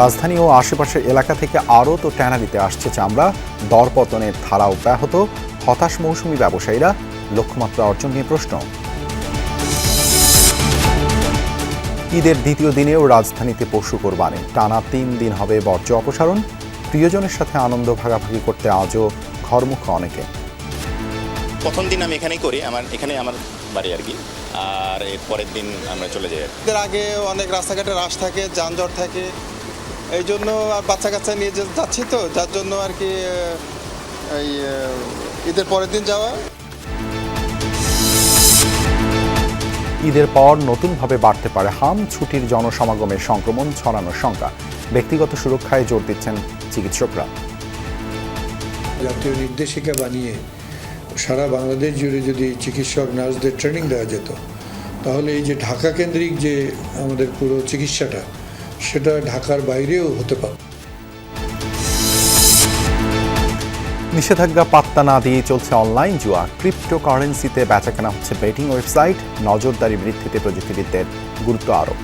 রাজধানী ও আশেপাশের এলাকা থেকে আড়ত ও ট্যানারিতে আসছে চামড়া, দরপতনের ধারা অব্যাহত, হতাশ মৌসুমি ব্যবসায়ীরা, লক্ষ্যমাত্রা অর্জন নিয়ে প্রশ্ন। ঈদের দ্বিতীয় দিনেও রাজধানীতে পশু কোরবানি, টানা 3 দিন হবে বর্জ্য অপসারণ, প্রিয়জনের সাথে আনন্দ ভাগাভাগি করতে আজও ঘরমুখ অনেকে। প্রথম দিন আমি এখানেই করি, এখানে আমার বাড়ি আর কি, আর এর পরের দিন আমরা চলে যাই। এর আগে অনেক রাস্তাঘাটে রাশ থাকে, যানজট থাকে, এই জন্য আর বাচ্চা কাচ্চা নিয়ে যাচ্ছি তো, যার জন্য আর কি এই ঈদের পরের দিন যাওয়া। ঈদের পর নতুনভাবে বাড়তে পারে হাম, ছুটির জনসমাগমের সংক্রমণ ছড়ানোর শঙ্কা, ব্যক্তিগত সুরক্ষায় জোর দিচ্ছেন চিকিৎসকরা। জাতীয় নির্দেশিকা বানিয়ে সারা বাংলাদেশ জুড়ে যদি চিকিৎসক নার্সদের ট্রেনিং দেওয়া যেত, তাহলে এই যে ঢাকা কেন্দ্রিক যে আমাদের পুরো চিকিৎসাটা, সেটা ঢাকার বাইরেও হতে পারে। নিষেধাজ্ঞা পাত্তা না দিয়ে চলছে অনলাইন জুয়া, ক্রিপ্টোকারেন্সিতে বেচাকেনা হচ্ছে বেটিং ওয়েবসাইট, নজরদারি বৃদ্ধিতে প্রযুক্তিবিদদের গুরুত্ব আরোপ।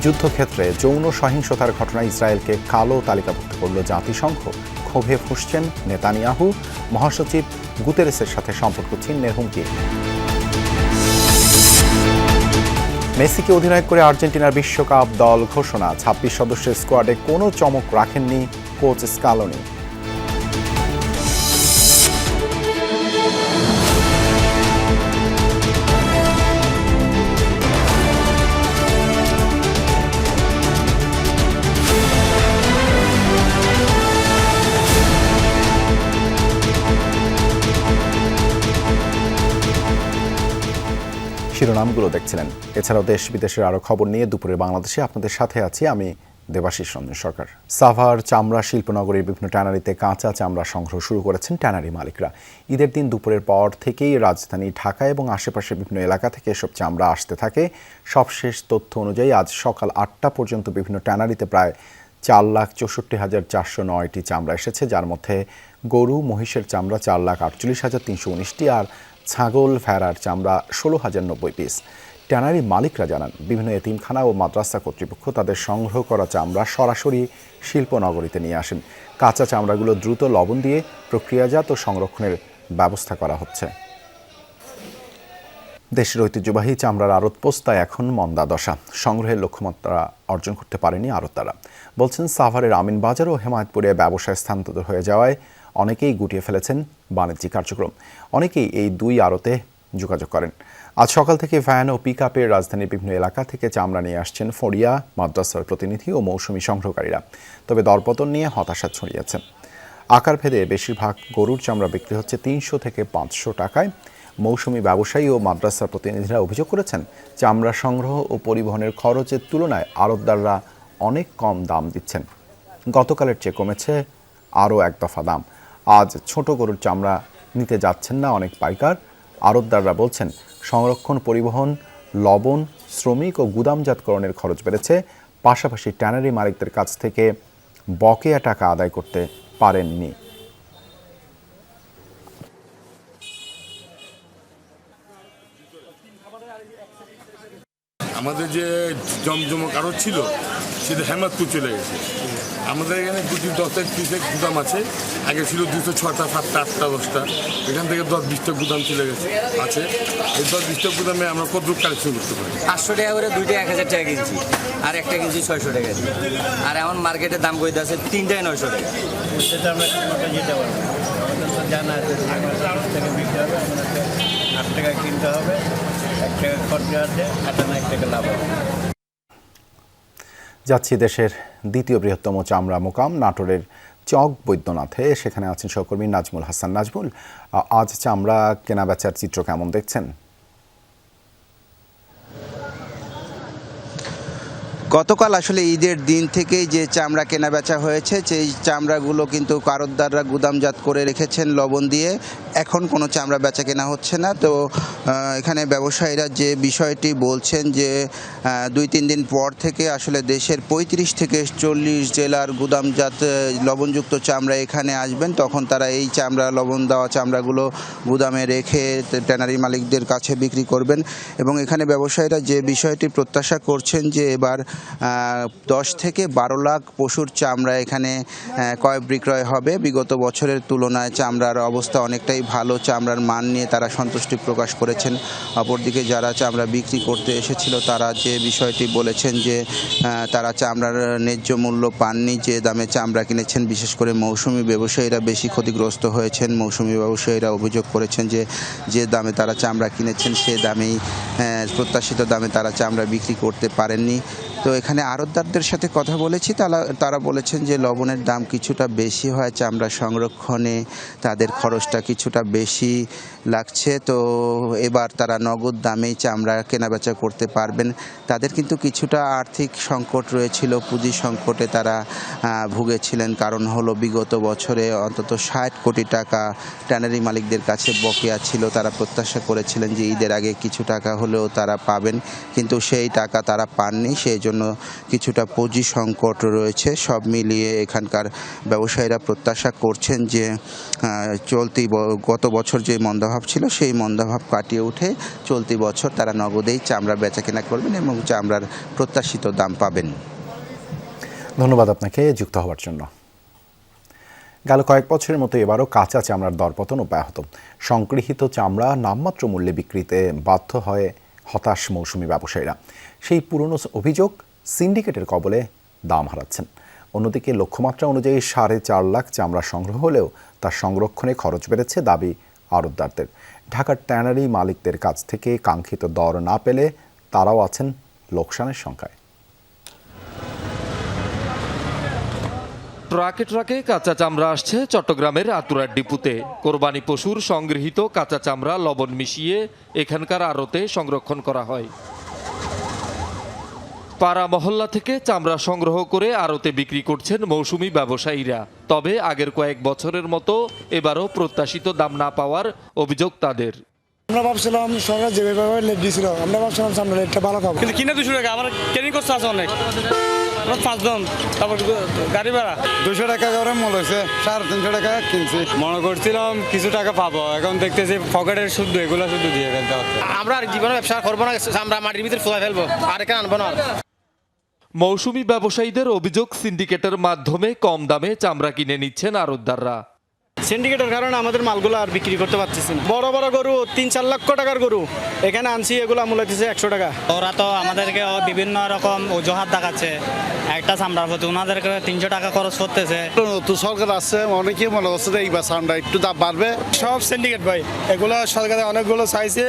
যুদ্ধক্ষেত্রে যৌন সহিংসতার ঘটনায় ইসরায়েলকে কালো তালিকাভুক্ত করল জাতিসংঘ, ক্ষোভে ফুঁসছেন নেতানিয়াহু, মহাসচিব গুতেরেসের সাথে সম্পর্ক ছিন্নের হুমকি। মেসিকে অধিনায়ক করে আর্জেন্টিনার বিশ্বকাপ দল ঘোষণা, 26 সদস্যের স্কোয়াডে কোনো চমক রাখেননি কোচ স্কালোনি। শিরোনামগুলো দেখছিলেন। এছাড়াও দেশ বিদেশের আরও খবর নিয়ে দুপুরের বাংলাদেশে আপনাদের সাথে আছি আমি দেবাশিস রঞ্জন সরকার। সাভার চামড়া শিল্পনগরীর বিভিন্ন ট্যানারিতে কাঁচা চামড়া সংগ্রহ শুরু করেছেন ট্যানারি মালিকরা। ঈদের দিন দুপুরের পর থেকেই রাজধানী ঢাকা এবং আশেপাশের বিভিন্ন এলাকা থেকে এসব চামড়া আসতে থাকে। সবশেষ তথ্য অনুযায়ী আজ সকাল 8টা পর্যন্ত বিভিন্ন ট্যানারিতে প্রায় 4,64,409টি চামড়া এসেছে, যার মধ্যে গরু মহিষের চামড়া 4,48,319টি আর ছাগল ভেড়ার চামড়া 16,090 পিস। ট্যানারি মালিকরা জানান, বিভিন্ন এতিমখানা ও মাদ্রাসা কর্তৃপক্ষ তাদের সংগ্রহ করা চামড়া সরাসরি শিল্পনগরীতে নিয়ে আসেন। কাঁচা চামড়াগুলো দ্রুত লবণ দিয়ে প্রক্রিয়াজাত ও সংরক্ষণের ব্যবস্থা করা হচ্ছে। দেশের ঐতিহ্যবাহী চামড়ার আড়ত পোস্তায় এখন মন্দা দশা, সংগ্রহের লক্ষ্যমাত্রা অর্জন করতে পারেনি আড়তদাররা। বলছেন, সাভারের আমিন বাজার ও হেমায়তপুরে ব্যবসায় স্থানান্তর হয়ে যাওয়ায় অনেকেই গুটিয়ে ফেলেছেন বাণিজ্যিক কার্যক্রম। অনেকেই এই দুই আড়তে যোগাযোগ করেন। আজ সকাল থেকে ভ্যান ও পিক আপে রাজধানীর বিভিন্ন এলাকা থেকে চামড়া নিয়ে আসছেন ফড়িয়া, মাদ্রাসার প্রতিনিধি ও মৌসুমি সংগ্রহকারীরা। তবে দরপতন নিয়ে হতাশা ছড়িয়েছে। আকার ভেদে বেশিরভাগ গরুর চামড়া বিক্রি হচ্ছে 300 থেকে 500 টাকায়। মৌসুমি ব্যবসায়ী ও মাদ্রাসার প্রতিনিধিরা অভিযোগ করেছেন, চামড়া সংগ্রহ ও পরিবহনের খরচের তুলনায় আড়তদাররা অনেক কম দাম দিচ্ছেন। গতকালের চেয়ে কমেছে আরও এক দফা দাম। আজ ছোট গরুর চামড়া নিতে যাচ্ছেন না অনেক পাইকার। আড়তদাররা বলছেন, সংরক্ষণ, পরিবহন, লবণ, শ্রমিক ও গুদামজাতকরণের খরচ বেড়েছে। পাশাপাশি ট্যানারি মালিকদের কাছ থেকে বকেয়া টাকা আদায় করতে পারেননি। আমাদের যে জমজমক আরও ছিল সেটা হেমাদপুর চলে গেছে। আমাদের এখানে 2-10 পিসের গুদাম আছে। আগে ছিল 206টা, 7টা, 8টা, 10টা। এখান থেকে 10-20টা গুদাম চলে গেছে আছে। এই 10-20টা গুদামে আমরা কত কালেকশন করতে পারি? 500 টাকা করে দুইটা 1000 টাকা কিনছি, আর একটা কিনছি 600 টাকা। আর এখন মার্কেটের দাম কইতে আছে 3টায় 900 টাকা। সেটা আমরা যেতে পারবো, আমাদের তো জানা আছে 8 টাকা বিক্রি হবে, আমাদের 8 টাকা কিনতে হবে, 1 টাকা খরচা আছে, 1 টাকা লাভ হবে। যাচ্ছি দেশের দ্বিতীয় বৃহত্তম চামড়া মোকাম নাটোরের চক বৈদ্যনাথে। সেখানে আছেন সহকর্মী নাজমুল হাসান। নাজমুল, আজ চামড়া কেনাবেচার চিত্র কেমন দেখছেন? গতকাল আসলে ঈদের দিন থেকেই যে চামড়া কেনা বেচা হয়েছে সেই চামড়াগুলো কিন্তু কারতদাররা গুদামজাত করে রেখেছেন লবণ দিয়ে। এখন কোনো চামড়া বেচা কেনা হচ্ছে না। তো এখানে ব্যবসায়ীরা যে বিষয়টি বলছেন যে 2-3 দিন পর থেকে আসলে দেশের 35 থেকে 40 জেলার গুদামজাত লবণযুক্ত চামড়া এখানে আসবেন, তখন তারা এই চামড়া লবণ দেওয়া চামড়াগুলো গুদামে রেখে ট্যানারি মালিকদের কাছে বিক্রি করবেন। এবং এখানে ব্যবসায়ীরা যে বিষয়টি প্রত্যাশা করছেন যে এবার 10 থেকে 12 লাখ পশুর চামড়া এখানে ক্রয় বিক্রয় হবে। বিগত বছরের তুলনায় চামড়ার অবস্থা অনেকটাই ভালো, চামড়ার মান নিয়ে তারা সন্তুষ্টি প্রকাশ করেছেন। অপরদিকে যারা চামড়া বিক্রি করতে এসেছিল তারা যে বিষয়টি বলেছেন যে তারা চামড়ার ন্যায্য মূল্য পাননি, যে দামে চামড়া কিনেছেন। বিশেষ করে মৌসুমি ব্যবসায়ীরা বেশি ক্ষতিগ্রস্ত হয়েছেন। মৌসুমি ব্যবসায়ীরা অভিযোগ করেছেন যে দামে তারা চামড়া কিনেছেন সে দামেই প্রত্যাশিত দামে তারা চামড়া বিক্রি করতে পারেননি। তো এখানে আড়তদারদের সাথে কথা বলেছি, তারা বলেছেন যে লবণের দাম কিছুটা বেশি হয়, চামড়া সংরক্ষণে তাদের খরচটা কিছুটা বেশি লাগছে। তো এবার তারা নগদ দামেই চামড়া কেনাবেচা করতে পারবেন। তাদের কিন্তু কিছুটা আর্থিক সংকট রয়েছিল, পুঁজি সংকটে তারা ভুগেছিলেন। কারণ হলো বিগত বছরে অন্তত 60 কোটি টাকা ট্যানারি মালিকদের কাছে বকেয়া ছিল। তারা প্রত্যাশা করেছিলেন যে ঈদের আগে কিছু টাকা হলেও তারা পাবেন, কিন্তু সেই টাকা তারা পাননি। সেই জন্য কিছুটা পুঁজি সংকট রয়েছে। সব মিলিয়ে এখানকার ব্যবসায়ীরা প্রত্যাশা করছেন যে গত বছর যে মন্দাভাব ছিল সেই মন্দাভাব কাটিয়ে উঠে চলতি বছর তারা নগদেই চামড়া বেচাকেনা করবেন এবং চামড়ার প্রত্যাশিত দাম পাবেন। ধন্যবাদ আপনাকে যুক্ত হওয়ার জন্য। গেল কয়েক বছরের মতো এবারও কাঁচা চামড়ার দরপতন অব্যাহত। সংগৃহীত চামড়া নামমাত্র মূল্যে বিক্রিতে বাধ্য হয় হতাশ মৌসুমি ব্যবসায়ীরা। সেই পুরনো অভিযোগ, সিন্ডিকেটের কবলে দাম হারাচ্ছেন। অন্যদিকে লক্ষ্যমাত্রা অনুযায়ী 4.5 লাখ চামড়া সংগ্রহ হলেও তার সংরক্ষণে খরচ বেড়েছে দাবি আড়তদারদের। ঢাকার ট্যানারি মালিকদের কাছ থেকে কাঙ্ক্ষিত দর না পেলে তারাও আছেন লোকসানের সংখ্যায়। ট্রাকে ট্রাকে কাঁচা চামড়া আসছে চট্টগ্রামের আতুরার ডিপুতে। কোরবানি পশুর সংগৃহীত কাঁচা চামড়া লবণ মিশিয়ে এখানকার আড়তে সংরক্ষণ করা হয়। পাড়া মহল্লা থেকে চামড়া সংগ্রহ করে আড়তে বিক্রি করছেন মৌসুমি ব্যবসায়ীরা। তবে আগের কয়েক বছরের মতো এবারও প্রত্যাশিত দাম না পাওয়ার অভিযোগ তাদের। আমরা ভাবছিলাম সরকার যেভাবে লেট দিয়েছিল, আমরা ভাবছিলাম সামনে লেটটা ভালো পাবো, কিন্তু কিনে 200 টাকা। আমার ট্রেনিং করতে আছে অনেক, 5 জন, তারপর গাড়ি ভাড়া 200 টাকা করে মূল হয়েছে, 350 টাকা কিনছি। মনে করছিলাম কিছু টাকা পাবো, এখন দেখতেছি পকেটের শুদ্ধ এগুলো শুধু দিয়ে ফেলতে হচ্ছে। আমরা আর জীবনে ব্যবসা করবো না, আমরা মাটির ভিতরে ফুলাই ফেলবো, আর এখানে আনবো না। মৌসুমি ব্যবসায়ীদের অভিযোগ, সিন্ডিকেটের মাধ্যমে কম দামে চামড়া কিনে নিচ্ছেন আড়তদাররা। সিন্ডিকেটের কারণে আমাদের মালগুলো আর বিক্রি করতে পারতেছি না। বড় বড় গরু 3-4 লক্ষ টাকার গরু এখানে আনছি, এগুলো মূল্য দিচ্ছে 100 টাকা। ওরা তো আমাদেরকে বিভিন্ন রকম অজুহাত দেখাচ্ছে, একটা চামড়ার প্রতি ওনাদেরকে 300 টাকা খরচ করতেছে। নতুন সরকার আসছে, অনেকেই মনে করছে যে এইবার চামড়া একটু দাম বাড়বে। সব সিন্ডিকেট ভাই, এগুলো সরকারে অনেকগুলো চাইছে,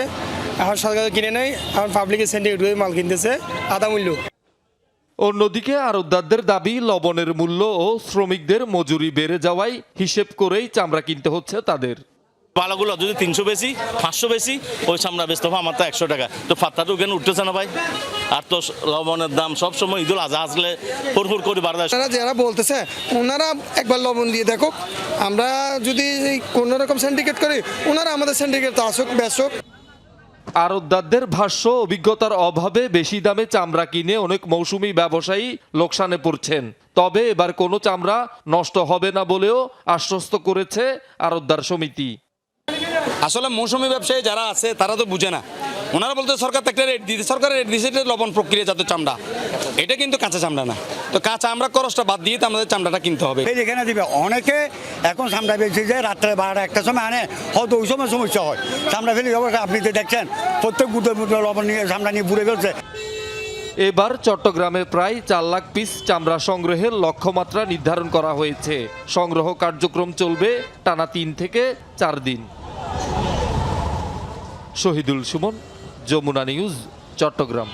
এখন সরকারে কিনে নেই, এখন পাবলিকের সিন্ডিকেট মাল কিনতেছে আধা মূল্য। অন্যদিকে আড়তদারদের দাবি, লবণের মূল্য ও শ্রমিকদের মজুরি বেড়ে যাওয়ায় হিসেব করেই চামড়া কিনতে হচ্ছে তাদের। পালাগুলো যদি 300 বেশি, 500 বেশি, ওই চামড়া বেচতে হবে আমার তো 100 টাকা। তো ফাত্তাটা ওখানে উঠতেছে না ভাই। আর তো লবণের দাম সবসময় ঈদুল আজহা আসলে হুড় করে বাড়া যায়। যারা বলতেছে ওনারা একবার লবণ দিয়ে দেখো, আমরা যদি কোনো রকম সিন্ডিকেট করি ওনারা আমাদের সিন্ডিকেট আসুক বেচুক। আড়তদারদের ভাষ্য, অভিজ্ঞতার অভাবে বেশি দামে চামড়া কিনে অনেক মৌসুমি ব্যবসায়ী লোকসানে পড়ছেন। তবে এবার কোনো চামড়া নষ্ট হবে না বলেও আশ্বস্ত করেছে আড়তদার সমিতি। আসলে মৌসুমি ব্যবসায়ী যারা আছে তারা তো বুঝে না। ওনারা বলতে সরকার একটা রেট দিতে, সরকারের রেট দিয়েছে লবণ প্রক্রিয়াজাত চামড়া, এটা কিন্তু কাঁচা চামড়া না। তো কাঁচা আমরা খরচটা বাদ দিয়ে তো আমাদের চামড়াটা কিনতে হবে। যেখানে দিবে অনেকে এখন চামড়া বেশি যায়, রাত্রে 12-1টার সময় আনে, হয়তো ওই সময় সমস্যা হয়। চামড়া ফেলে আপনি তো দেখছেন প্রত্যেক গুঁটো লবণ নিয়ে চামড়া নিয়ে বুড়ে ফেলছে। এবার চট্টগ্রামে প্রায় 4 লাখ পিস চামড়া সংগ্রহের লক্ষ্যমাত্রা নির্ধারণ করা হয়েছে। সংগ্রহ কার্যক্রম চলবে টানা 3 থেকে 4 দিন। শহীদুল সুমন, যমুনা নিউজ, চট্টগ্রাম।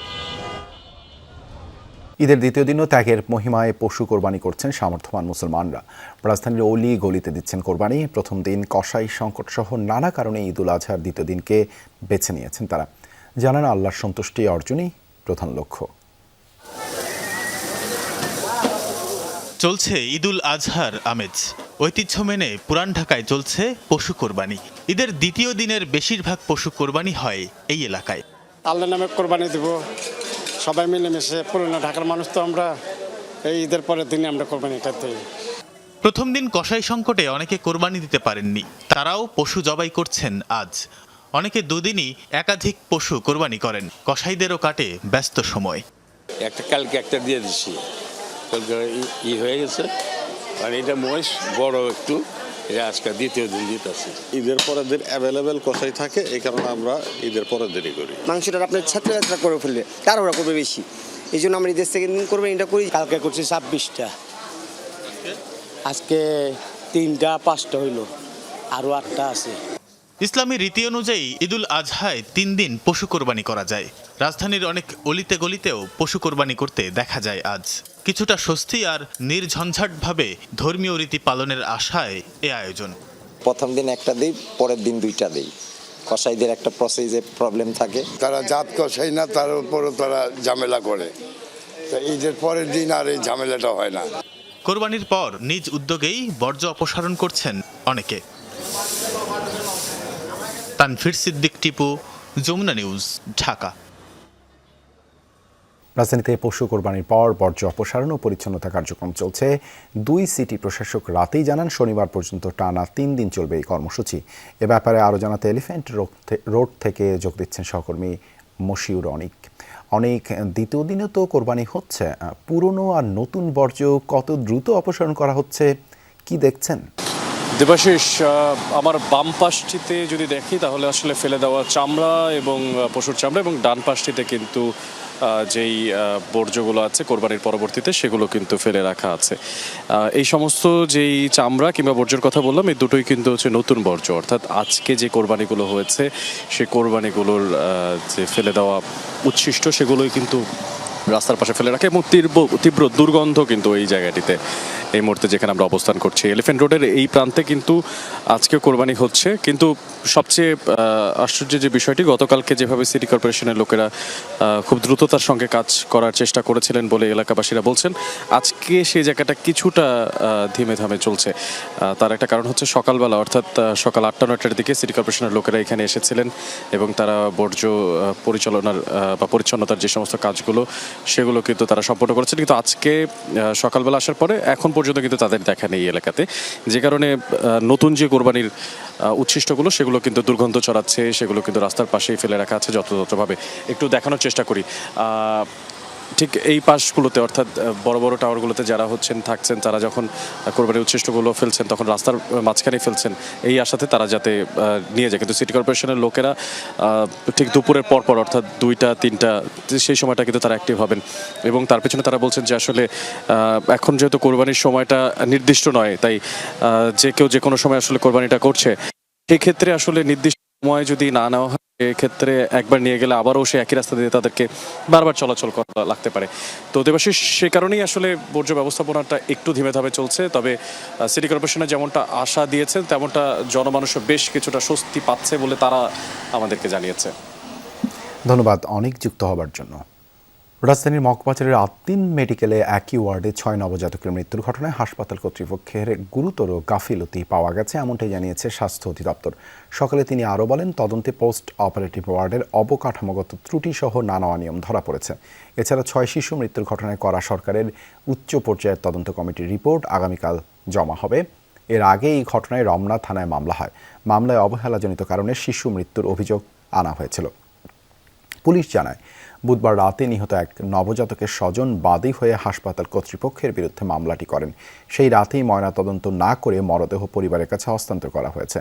ঈদের দ্বিতীয় দিনও ত্যাগের মহিমায় পশু কোরবানি করছেন সামর্থ্যবান মুসলমানরা। রাজধানীর অলি গলিতে দিচ্ছেন কোরবানি। প্রথম দিন কসাই সংকট সহ নানা কারণে ঈদুল আজহার দ্বিতীয় দিনকে বেছে নিয়েছেন তারা। জানান আল্লাহর সন্তুষ্টি অর্জনই প্রধান লক্ষ্য। চলছে ঈদুল আজহার আমেজ। ঐতিহ্য মেনে পুরান ঢাকায় চলছে পশু কোরবানি। ঈদের দ্বিতীয় দিনের বেশিরভাগ পশু কোরবানি হয় এই এলাকায়। আল্লাহর নামে কোরবানি দেব, সবাই মিলেমিশে। পুরনো ঢাকার মানুষ তো আমরা, এই ঈদের পরের দিনে আমরা কোরবানিটা দিই। প্রথম দিন কসাই সংকটে অনেকে কোরবানি দিতে পারেননি, তারাও পশু জবাই করছেন আজ। অনেকে দুদিনই একাধিক পশু কোরবানি করেন। কসাইদেরও কাটে ব্যস্ত সময়। একটা কালকে একটা দিয়ে দিচ্ছি, কালকে হয়ে গেছে, আর এটা মহিষ বড় একটু, এটা আজকে দ্বিতীয় দিন দিতেছি। ঈদের পরের দিন অ্যাভেলেবেল কসাই থাকে, এই কারণে আমরা ঈদের পরের দিনই করি। মাংসটা আপনার ছাত্রা করে ফেললে তার ওরা করবে বেশি, এই জন্য আমরা ঈদের সেকেন্ড দিন করবো এটা করি। কালকে করছি 26টা, আজকে 3টা 5টা হইলো, আরও 8টা আছে। ইসলামী রীতি অনুযায়ী ঈদুল আজহায় 3 দিন পশু কোরবানি করা যায়। রাজধানীর অনেক অলিতে গলিতেও পশু কোরবানি করতে দেখা যায় আজ। কিছুটা স্বস্তি আর নির্ঝঞ্ঝাটভাবে ধর্মীয় রীতি পালনের আশায় এ আয়োজন। প্রথম দিন একটা দিই, পরের দিন 2টা দিই। কসাইদের একটা প্রসেসে প্রবলেম থাকে, তারা জাত কসাই না, তার উপরও তারা ঝামেলা করে। তা ঈদের পরের দিন আর এই ঝামেলাটা হয় না। কোরবানির পর নিজ উদ্যোগেই বর্জ্য অপসারণ করছেন অনেকে। তানফির সিদ্দিক, টিপু, যমুনা নিউজ, ঢাকা। রাজধানীতে পশু কোরবানির পর বর্জ্য অপসারণ ও পরিচ্ছন্নতা কার্যক্রম চলছে। 2 সিটি প্রশাসক রাতেই জানান শনিবার পর্যন্ত টানা 3 দিন চলবে এই কর্মসূচি। এ ব্যাপারে আরও জানাতে এলিফ্যান্ট রোড থেকে যোগ দিচ্ছেন সহকর্মী মশিউর অনেক। দ্বিতীয় দিনে তো কোরবানি হচ্ছে, পুরনো আর নতুন বর্জ্য কত দ্রুত অপসারণ করা হচ্ছে কি দেখছেন? দেবাশিস, আমার বাম পাশটিতে যদি দেখি তাহলে আসলে ফেলে দেওয়া চামড়া এবং পশুর চামড়া, এবং ডান পাশটিতে কিন্তু যেই বর্জ্যগুলো আছে কোরবানির পরবর্তীতে সেগুলো কিন্তু ফেলে রাখা আছে। এই সমস্ত যেই চামড়া কিংবা বর্জ্যের কথা বললাম, এই দুটোই কিন্তু হচ্ছে নতুন বর্জ্য, অর্থাৎ আজকে যে কোরবানিগুলো হয়েছে সে কোরবানিগুলোর যে ফেলে দেওয়া উচ্ছিষ্ট সেগুলোই কিন্তু রাস্তার পাশে ফেলে রাখে, এবং তীব্র দুর্গন্ধ কিন্তু এই জায়গাটিতে এই মুহূর্তে যেখানে আমরা অবস্থান করছি। এলিফ্যান্ট রোডের এই প্রান্তে কিন্তু আজকে কোরবানি হচ্ছে, কিন্তু সবচেয়ে আশ্চর্যের যে বিষয়টি, গতকালকে যেভাবে সিটি কর্পোরেশনের লোকেরা খুব দ্রুততার সঙ্গে কাজ করার চেষ্টা করেছিলেন বলে এলাকাবাসীরা বলছেন, আজকে সেই জায়গাটা কিছুটা ধিমে ধামে চলছে। তার একটা কারণ হচ্ছে সকালবেলা, অর্থাৎ সকাল 8টা-9টার দিকে সিটি কর্পোরেশনের লোকেরা এখানে এসেছিলেন এবং তারা বর্জ্য পরিচালনার বা পরিচ্ছন্নতার যে সমস্ত কাজগুলো সেগুলো কিন্তু তারা সম্পন্ন করেছেন। কিন্তু আজকে সকালবেলা আসার পরে এখন পর্যন্ত কিন্তু তাদের দেখা নেই এলাকাতে, যে কারণে নতুন যে কোরবানির উচ্ছিষ্টগুলো সেগুলো কিন্তু দুর্গন্ধ ছড়াচ্ছে, সেগুলো কিন্তু রাস্তার পাশেই ফেলে রাখা আছে। যথাযথভাবে একটু দেখানোর চেষ্টা করি, ঠিক এই পাশগুলোতে, অর্থাৎ বড় বড় টাওয়ারগুলোতে যারা থাকছেন, তারা যখন কোরবানির উচ্ছিষ্টগুলো ফেলছেন তখন রাস্তার মাঝখানেই ফেলছেন এই আশাতে তারা যাতে নিয়ে যায়। কিন্তু সিটি কর্পোরেশনের লোকেরা ঠিক দুপুরের পরপর, অর্থাৎ 2টা-3টা, সেই সময়টা কিন্তু তারা অ্যাক্টিভ হবেন, এবং তার পেছনে তারা বলছেন যে আসলে এখন যেহেতু কোরবানির সময়টা নির্দিষ্ট নয়, তাই যে কেউ যে কোনো সময় আসলে কোরবানিটা করছে, সেক্ষেত্রে আসলে নির্দিষ্ট সময় যদি না নেওয়া হয়, এক্ষেত্রে একবার নিয়ে গেলে আবারও সে একই রাস্তা দিয়ে তাদেরকে বারবার চলাচল করা লাগতে পারে। তো দেবাশিস, সে কারণেই আসলে বর্জ্য ব্যবস্থাপনাটা একটু ধীমে ধামে চলছে। তবে সিটি কর্পোরেশনে যেমনটা আশা দিয়েছেন তেমনটা জনমানুষও বেশ কিছুটা স্বস্তি পাচ্ছে বলে তারা আমাদেরকে জানিয়েছে। ধন্যবাদ অনেক যুক্ত হবার জন্য। রাজধানীর মগবাজারের আদ্দিন মেডিকেলে একই ওয়ার্ডে 6 নবজাতকের মৃত্যুর ঘটনায় হাসপাতাল কর্তৃপক্ষের গুরুতর গাফিলতি পাওয়া গেছে, এমনটাই জানিয়েছে স্বাস্থ্য অধিদপ্তর। সকালে তিনি আরও বলেন, তদন্তে পোস্ট অপারেটিভ ওয়ার্ডের অবকাঠামোগত ত্রুটি সহ নানা অনিয়ম ধরা পড়েছে। এছাড়া 6 শিশু মৃত্যুর ঘটনায় করা সরকারের উচ্চ পর্যায়ের তদন্ত কমিটির রিপোর্ট আগামীকাল জমা হবে। এর আগে এই ঘটনায় রমনা থানায় মামলা হয়। মামলায় অবহেলাজনিত কারণে শিশু মৃত্যুর অভিযোগ আনা হয়েছিল। পুলিশ জানায়, বুধবার রাতে নিহত এক নবজাতকের স্বজন বাদী হয়ে হাসপাতাল কর্তৃপক্ষের বিরুদ্ধে মামলাটি করেন। সেই রাতেই ময়নাতদন্ত না করে মরদেহ পরিবারের কাছে হস্তান্তর করা হয়েছে।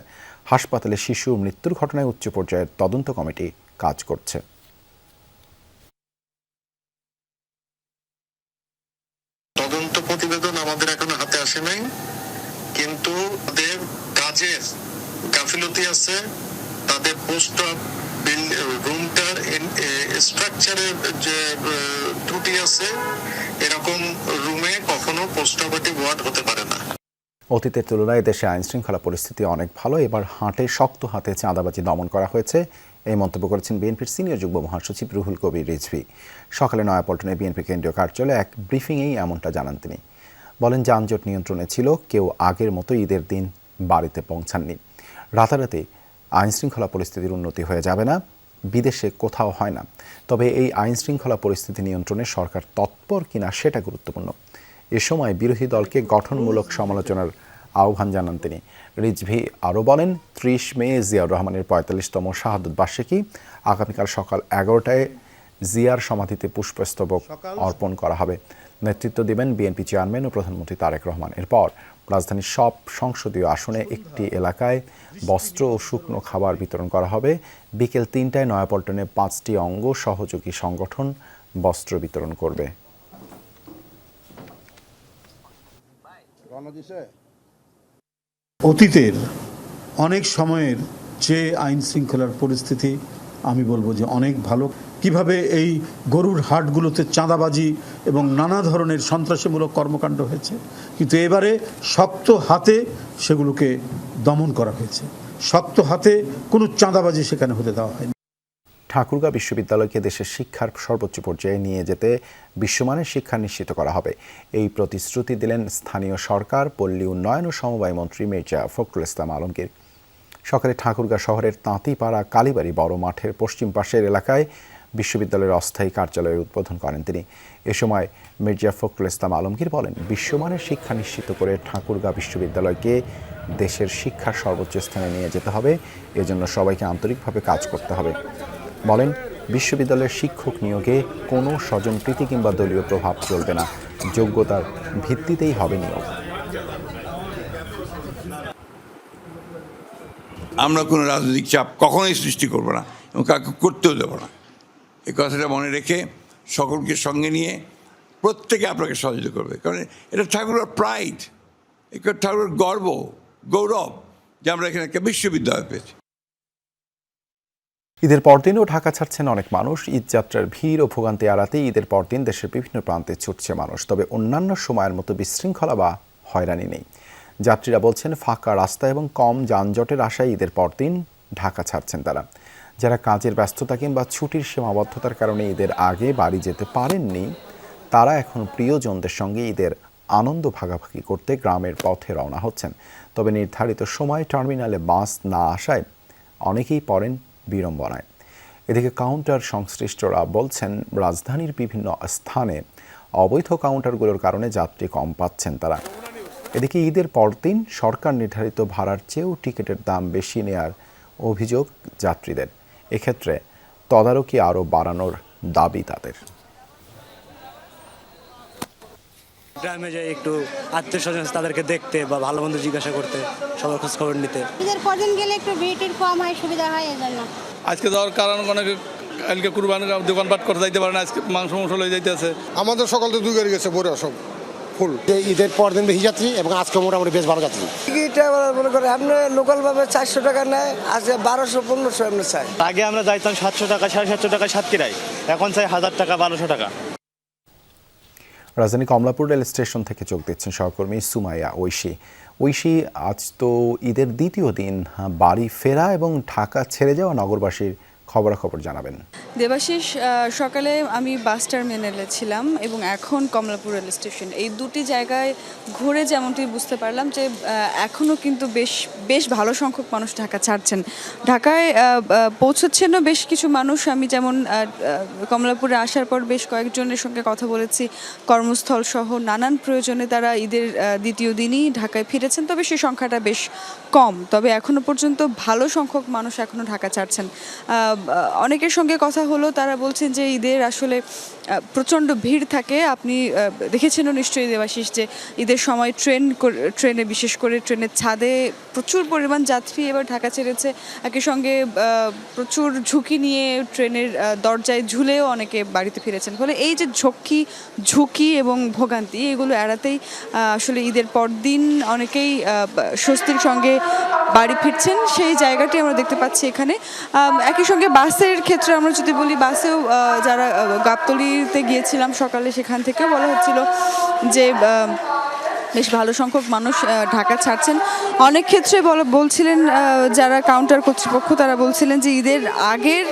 হাসপাতালে শিশু মৃত্যুর ঘটনায় উচ্চ পর্যায়ের তদন্ত কমিটি কাজ করছে। তদন্ত প্রতিবেদন আমাদের এখনো হাতে আসে নাই, কিন্তু তাদের কাজের গাফিলতি আছে, তাদের পোস্ট রুমটার স্ট্রাকচারের যে ত্রুটি আছে, এরকম রুমে কখনো পোস্ট অপারেটিভ ওয়ার্ড হতে পারে না। অতীতের তুলনায় দেশে আইন শৃঙ্খলা পরিস্থিতি অনেক ভালো, এবার শক্ত হাতে চাঁদাবাজি দমন করা হয়েছে, এই মন্তব্য করেছেন বিএনপির সিনিয়র যুগ্ম মহাসচিব রুহুল কবির রিজভী। সকালে নয়াপল্টনে বিএনপি কেন্দ্রীয় কার্যালয়ে এক ব্রিফিংয়েই এমনটা জানান তিনি। বলেন যানজট নিয়ন্ত্রণে ছিল, কেউ আগের মতো ঈদের দিন বাড়িতে পৌঁছাননি। রাতারাতি আইনশৃঙ্খলা পরিস্থিতির উন্নতি হয়ে যাবে না, বিদেশে কোথাও হয় না। তবে এই আইনশৃঙ্খলা পরিস্থিতি নিয়ন্ত্রণে সরকার তৎপর কিনা সেটা গুরুত্বপূর্ণ। এ সময় বিরোধী দলকে গঠনমূলক সমালোচনার আহ্বান জানান তিনি। রিজভী আরও বলেন, 30 মে জিয়াউর রহমানের 45তম শাহাদত বার্ষিকী। আগামীকাল সকাল 11টায় জিয়ার সমাধিতে পুষ্পস্তবক অর্পণ করা হবে। নেতৃত্ব দেবেন বিএনপি চেয়ারম্যান ও প্রধানমন্ত্রী তারেক রহমান। এরপর রাজধানীর সব সংসদীয় আসনে একটি এলাকায় বস্ত্র ও শুকনো খাবার বিতরণ করা হবে। বিকেল 3টায় নয়াপল্টনে 5টি অঙ্গ সহযোগী সংগঠন বস্ত্র বিতরণ করবে। অতীতের অনেক সময়ের যে আইন শৃঙ্খলার পরিস্থিতি আমি বলবো যে অনেক ভালো। কিভাবে এই গরুর হাটগুলোতে চাঁদাবাজি এবং নানা ধরনের সন্ত্রাসীমূলক কর্মকাণ্ড হয়েছে, কিন্তু এবারে শক্ত হাতে সেগুলোকে দমন করা হয়েছে। শক্ত হাতে কোনো চাঁদাবাজি সেখানে হতে দেওয়া হয়নি। ঠাকুরগাঁও বিশ্ববিদ্যালয়কে দেশের শিক্ষার সর্বোচ্চ পর্যায়ে নিয়ে যেতে বিশ্বমানের শিক্ষা নিশ্চিত করা হবে, এই প্রতিশ্রুতি দিলেন স্থানীয় সরকার, পল্লী উন্নয়ন ও সমবায় মন্ত্রী মির্জা ফখরুল ইসলাম আলমগীর। সকালে ঠাকুরগাঁও শহরের তাঁতিপাড়া কালীবাড়ি বড় মাঠের পশ্চিম পাশের এলাকায় বিশ্ববিদ্যালয়ের অস্থায়ী কার্যালয়ের উদ্বোধন করেন তিনি। এ সময় মির্জা ফখরুল ইসলাম আলমগীর বলেন, বিশ্বমানের শিক্ষা নিশ্চিত করে ঠাকুরগাঁও বিশ্ববিদ্যালয়কে দেশের শিক্ষার সর্বোচ্চ স্থানে নিয়ে যেতে হবে। এজন্য সবাইকে আন্তরিকভাবে কাজ করতে হবে। বলেন, বিশ্ববিদ্যালয়ের শিক্ষক নিয়োগে কোনো স্বজনপ্রীতি কিংবা দলীয় প্রভাব চলবে না, যোগ্যতার ভিত্তিতেই হবে নিয়োগ। আমরা কোনো রাজনৈতিক চাপ কখনোই সৃষ্টি করব না এবং কাউকে করতেও দেবো না। এই কথাটা মনে রেখে সকলকে সঙ্গে নিয়ে প্রত্যেকে আপনাকে সহযোগিতা করবে, কারণ এটা ঠাকুরের প্রাইড, এটা ঠাকুরের গৌরব যে আমরা এখানে একটা বিশ্ববিদ্যালয় পেয়েছি। ঈদের পরদিনও ঢাকা ছাড়ছেন অনেক মানুষ। ঈদযাত্রার ভিড় ও ভোগান্তি এড়াতে ঈদের পরদিন দেশের বিভিন্ন প্রান্তে ছুটছে মানুষ। তবে অন্যান্য সময়ের মতো বিশৃঙ্খলা বা হয়রানি নেই। যাত্রীরা বলছেন, ফাঁকা রাস্তা এবং কম যানজটের আশায় ঈদের পরদিন ঢাকা ছাড়ছেন তারা। যারা কাজের ব্যস্ততা কিংবা ছুটির সীমাবদ্ধতার কারণে ঈদের আগে বাড়ি যেতে পারেননি, তারা এখন প্রিয়জনদের সঙ্গে ঈদের আনন্দ ভাগাভাগি করতে গ্রামের পথে রওনা হচ্ছেন। তবে নির্ধারিত সময় টার্মিনালে বাস না আসায় অনেকেই পড়েন বিড়ম্বনায়। এদিকে কাউন্টার সংশ্লিষ্টরা বলছেন, রাজধানীর বিভিন্ন স্থানে অবৈধ কাউন্টারগুলোর কারণে যাত্রী কম পাচ্ছেন তারা। এদিকে ঈদের পরদিন সরকার নির্ধারিত ভাড়ার চেয়েও টিকিটের দাম বেশি নেয়ার অভিযোগ যাত্রীদের। এক্ষেত্রে তদারকি আরও বাড়ানোর দাবি তাদের। গ্রামে যাই একটু আত্মীয় স্বজন তাদেরকে দেখতে বা ভালো মন্দ জিজ্ঞাসা করতে, সবার খোঁজ খবর নিতে। ঈদের পরদিন গেলে একটু ভিড় কম হয়, সুবিধা হয় এজন্য। আজকে যাওয়ার কারণ অনেকে কালকে কুরবানি দোকানপাট করে যাইতে পারে না, আজকে মাংস লয়ে যাইতে আছে। আমাদের সকাল তো 2 গাড়ি গেছে বড় সব ফুল। ঈদের পর দিন বেশি যাত্রী এবং আজকে মোটামুটি বেশ ভালো যাত্রী। টিকিট মনে করে আপনি লোকালভাবে 400 টাকা নেয়, আজকে 1200-1500 এমনি চাই। আগে আমরা যাইতাম 700 টাকা 750 টাকা সাতক্ষীরায়, এখন চাই 1000 টাকা 1200 টাকা। রাজধানী কমলাপুর রেল স্টেশন থেকে যোগ দিচ্ছেন সহকর্মী সুমাইয়া ঐশী। আজ তো ঈদের দ্বিতীয় দিন, বাড়ি ফেরা এবং ঢাকা ছেড়ে যাওয়া নগরবাসীর খবরাখবর জানাবেন। দেবাশিস, সকালে আমি বাস টার্মিনালে ছিলাম এবং এখন কমলাপুর রেল স্টেশন, এই দুটি জায়গায় ঘুরে যেমনটি বুঝতে পারলাম যে এখনও কিন্তু বেশ ভালো সংখ্যক মানুষ ঢাকা ছাড়ছেন। ঢাকায় পৌঁছচ্ছেনও বেশ কিছু মানুষ। আমি যেমন কমলাপুরে আসার পর বেশ কয়েকজনের সঙ্গে কথা বলেছি, কর্মস্থল সহ নানান প্রয়োজনে তারা ঈদের দ্বিতীয় দিনই ঢাকায় ফিরেছেন। তবে সেই সংখ্যাটা বেশ কম, তবে এখনও পর্যন্ত ভালো সংখ্যক মানুষ এখনও ঢাকা ছাড়ছেন। অনেকের সঙ্গে কথা হলো, তারা বলছেন যে ঈদের আসলে প্রচণ্ড ভিড় থাকে। আপনি দেখেছেনও নিশ্চয়ই দেবাশিস যে ঈদের সময় ট্রেনে বিশেষ করে ট্রেনের ছাদে প্রচুর পরিমাণ যাত্রী এবার ঢাকা ছেড়েছে। একই সঙ্গে প্রচুর ঝুঁকি নিয়ে ট্রেনের দরজায় ঝুলেও অনেকে বাড়িতে ফিরেছেন। ফলে এই যে ঝুঁকি এবং ভোগান্তি, এগুলো এড়াতেই আসলে ঈদের পর দিন অনেকেই স্বস্তির সঙ্গে বাড়ি ফিরছেন, সেই জায়গাটি আমরা দেখতে পাচ্ছি এখানে। একই সঙ্গে বাসের ক্ষেত্রে আমরা যদি বলি, বাসেও যারা গাবতলীতে গিয়েছিলাম সকালে, সেখান থেকেও বলা হচ্ছিল যে বেশ ভালো সংখ্যক মানুষ ঢাকা ছাড়ছেন। অনেক ক্ষেত্রে বলছিলেন যারা কাউন্টার কর্তৃপক্ষ, তারা বলছিলেন যে ঈদের আগের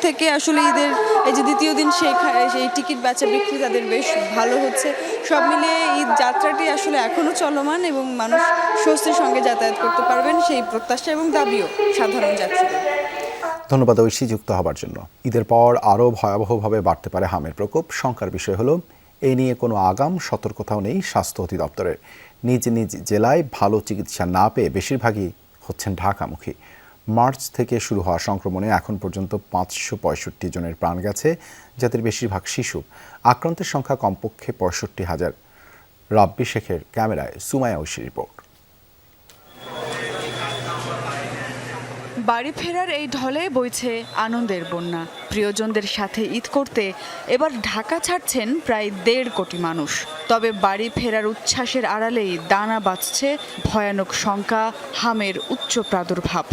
থেকে আসলে ঈদের এই যে দ্বিতীয় দিন সেই টিকিট বেচা বিক্রি তাদের বেশ ভালো হচ্ছে। সব মিলিয়ে ঈদ যাত্রাটি আসলে এখনও চলমান এবং মানুষ স্বস্তির সঙ্গে যাতায়াত করতে পারবেন সেই প্রত্যাশা এবং দাবিও সাধারণ যাত্রীদের। ধন্যবাদ ঐশী যুক্ত হবার জন্য। ঈদের পর আরও ভয়াবহভাবে বাড়তে পারে হামের প্রকোপ। শঙ্কার বিষয় হলো এই নিয়ে কোনো আগাম সতর্কতাও নেই স্বাস্থ্য অধিদপ্তরের। নিজ নিজ জেলায় ভালো চিকিৎসা না পেয়ে বেশিরভাগই হচ্ছেন ঢাকামুখী। মার্চ থেকে শুরু হওয়া সংক্রমণে এখন পর্যন্ত 565 জনের প্রাণ গেছে, যাদের বেশিরভাগ শিশু। আক্রান্তের সংখ্যা কমপক্ষে 65,000। রাব্বি শেখের ক্যামেরায় সুমাইয়া ঐশীর রিপোর্ট। বাড়ি ফেরার এই ঢলে বইছে আনন্দের বন্যা। প্রিয়জনদের সাথে ঈদ করতে এবার ঢাকা ছাড়ছেন প্রায় 1.5 কোটি মানুষ। তবে বাড়ি ফেরার উচ্ছ্বাসের আড়ালেই দানা বাঁধছে ভয়ানক শঙ্কা, হামের উচ্চ প্রাদুর্ভাব।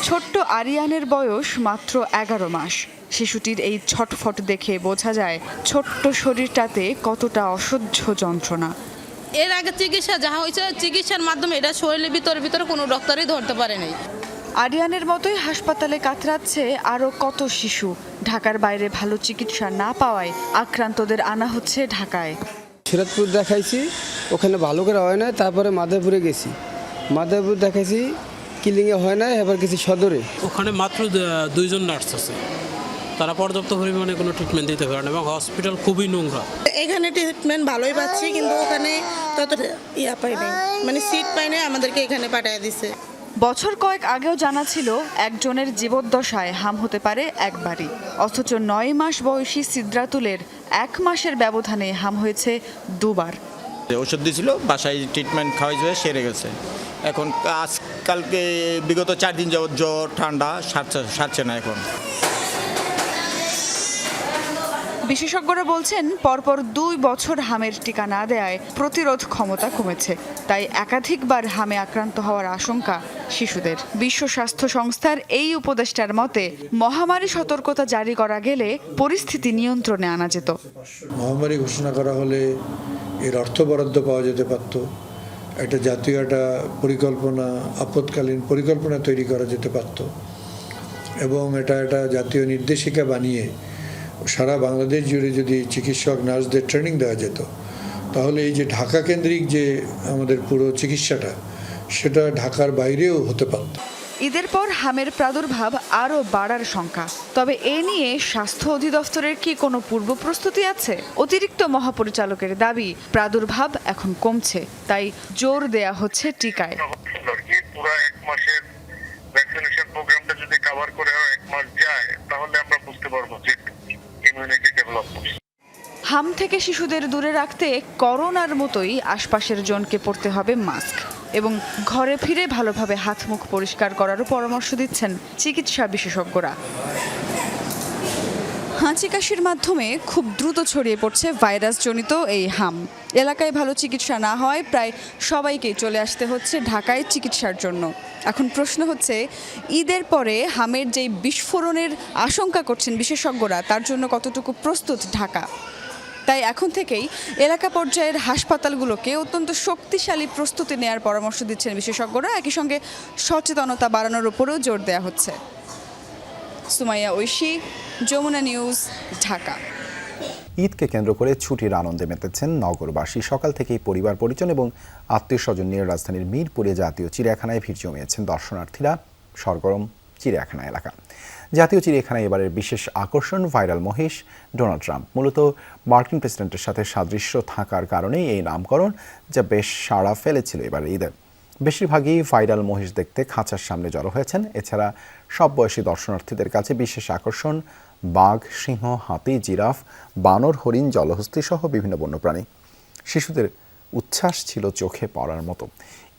ছোট্ট আরিয়ানের বয়স মাত্র 11 মাস। শিশুটির এই ছটফট দেখে বোঝা যায় ছোট্ট শরীরটাতে কতটা অসহ্য যন্ত্রণা। এর আগে চিকিৎসা যাহা হয়েছে, চিকিৎসার মাধ্যমে এটা শরীরের ভিতরে কোনো ডক্টরই ধরতে পারে নাই। আরিয়ানের মতোই হাসপাতালে কাতরাচ্ছে আরও কত শিশু। ঢাকার বাইরে ভালো চিকিৎসা না পাওয়ায় আক্রান্তদের আনা হচ্ছে ঢাকায়। সিরাজপুর দেখাইছি, ওখানে ভালো করে হয় না। তারপরে মাদারপুরে গেছি, মাদারপুর দেখাইছি, কিলিংয়ে হয় না, এবার গেছি সদরে। ওখানে মাত্র 2 জন নার্স আছে, তারা পর্যাপ্ত পরিমাণে কোনো ট্রিটমেন্ট দিতে পারে না এবং হসপিটাল খুবই নোংরা। এখানে ট্রিটমেন্ট ভালোই পাচ্ছি, কিন্তু ওখানে তত পাই নাই, মানে সিট পাই নাই, আমাদেরকে এখানে পাঠিয়ে দিছে। বছর কয়েক আগেও জানা ছিল একজনের জীবদ্দশায় হাম হতে পারে একবারই, অথচ 9 মাস বয়সী সিদ্রাতুলের 1 মাসের ব্যবধানে হাম হয়েছে 2 বার। ওষুধ দিয়েছিল, বাসায় ট্রিটমেন্ট খাওয়াই হয়ে সেরে গেছে। এখন আজকালকে বিগত 4 দিন যাবত জ্বর ঠান্ডা সারছে না। এখন বিশেষজ্ঞরা বলছেন পরপর 2 বছর হামের টিকা না দেয়ায় প্রতিরোধ ক্ষমতা কমেছে, তাই একাধিকবার হামে আক্রান্ত হওয়ার আশঙ্কা শিশুদের। বিশ্ব স্বাস্থ্য সংস্থার এই উপদেষ্টার মতে মহামারী সতর্কতা জারি করা গেলে পরিস্থিতি নিয়ন্ত্রণে আনা যেত। মহামারী ঘোষণা করা হলে এর অর্থ বরাদ্দ পাওয়া যেতে পারত, একটা জাতীয় একটা পরিকল্পনা, আপৎকালীন পরিকল্পনা তৈরি করা যেতে পারত এবং এটা একটা জাতীয় নির্দেশিকা বানিয়ে সারা বাংলাদেশ জুড়ে যদি চিকিৎসক নার্সদের ট্রেনিং দেওয়া যেত, তাহলে এই যে ঢাকা কেন্দ্রিক যে আমাদের পুরো চিকিৎসাটা, সেটা ঢাকার বাইরেও হতে পারত। ঈদের পর হামের প্রাদুর্ভাব আরও বাড়ার শঙ্কা। তবে এ নিয়ে স্বাস্থ্য অধিদপ্তরের কি কোনো পূর্ব প্রস্তুতি আছে? অতিরিক্ত মহাপরিচালকের দাবি, প্রাদুর্ভাব এখন কমছে, তাই জোর দেয়া হচ্ছে টিকায়। পুরো 1 মাসের ভ্যাকসিনেশন প্রোগ্রামটা যদি কভার করে 1 মাস যায়, তাহলে আমরা বুঝতে পারবো যে ইমিউনিটি ডেভেলপ করছে। হাম থেকে শিশুদের দূরে রাখতে করোনার মতোই আশপাশের জনকে পরতে হবে মাস্ক এবং ঘরে ফিরে ভালোভাবে হাত মুখ পরিষ্কার করারও পরামর্শ দিচ্ছেন চিকিৎসা বিশেষজ্ঞরা। হাঁচি কাশির মাধ্যমে খুব দ্রুত ছড়িয়ে পড়ছে ভাইরাসজনিত এই হাম। এলাকায় ভালো চিকিৎসা না হওয়ায় প্রায় সবাইকেই চলে আসতে হচ্ছে ঢাকায় চিকিৎসার জন্য। এখন প্রশ্ন হচ্ছে, ঈদের পরে হামের যেই বিস্ফোরণের আশঙ্কা করছেন বিশেষজ্ঞরা, তার জন্য কতটুকু প্রস্তুত ঢাকা? তাই এখন থেকেই এলাকা পর্যায়ের হাসপাতালগুলোকে অত্যন্ত শক্তিশালী প্রস্তুতি নেওয়ার পরামর্শ দিচ্ছেন বিশেষজ্ঞরা। একই সঙ্গে সচেতনতা বাড়ানোর উপরেও জোর দেওয়া হচ্ছে। সুমাইয়া ঐশী, যমুনা নিউজ, ঢাকা। ঈদকে কেন্দ্র করে ছুটির আনন্দে মেতেছেন নগরবাসী। সকাল থেকেই পরিবার পরিজন এবং আত্মীয় স্বজন নিয়ে রাজধানীর মিরপুরে জাতীয় চিড়িয়াখানায় ভিড় জমিয়েছেন দর্শনার্থীরা। সরগরম চিড়িয়াখানা এলাকা। জাতীয় চিড়িয়াখানায় এবারের বিশেষ আকর্ষণ ভাইরাল মহিষ ডোনাল্ড ট্রাম্প। মূলত মার্কিন প্রেসিডেন্টের সাথে সাদৃশ্য থাকার কারণেই এই নামকরণ, যা বেশ সাড়া ফেলেছিল এবার ঈদে। বেশিরভাগই ভাইরাল মহিষ দেখতে খাঁচার সামনে জড়ো হয়েছেন। এছাড়া সব বয়সী দর্শনার্থীদের কাছে বিশেষ আকর্ষণ বাঘ, সিংহ, হাতি, জিরাফ, বানর, হরিণ, জলহস্তী সহ বিভিন্ন বন্যপ্রাণী। শিশুদের উচ্ছ্বাস ছিল চোখে পড়ার মতো।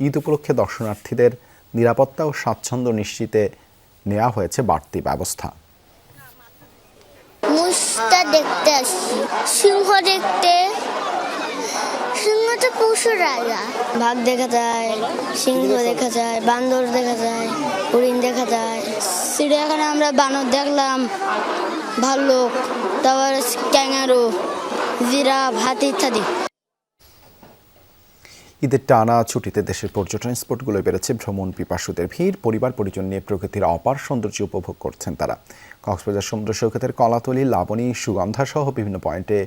ঈদ উপলক্ষে দর্শনার্থীদের নিরাপত্তা ও স্বাচ্ছন্দ্য নিশ্চিতে নেওয়া হয়েছে বাড়তি ব্যবস্থা। মুষটা দেখতে আসছি, সিংহ দেখতে। সিংহ তো পশু রাজা। বাঘ দেখা যায়, সিংহ দেখা যায়, বান্দর দেখা যায়, হরিণ দেখা যায়। চিড়িয়াখানা আমরা বানর দেখলাম, ভাল্লুক, তারপর ক্যাঙ্গারু, জিরাফ, হাতি ইত্যাদি। ঈদের টানা ছুটিতে দেশের পর্যটন স্পটগুলোয় বেড়েছে ভ্রমণ পিপাসুদের ভিড়। পরিবার পরিজন নিয়ে প্রকৃতির অপার সৌন্দর্য উপভোগ করছেন তারা। কক্সবাজার সমুদ্র সৈকতের কলাতলি, লাবণী, সুগন্ধা সহ বিভিন্ন পয়েন্টে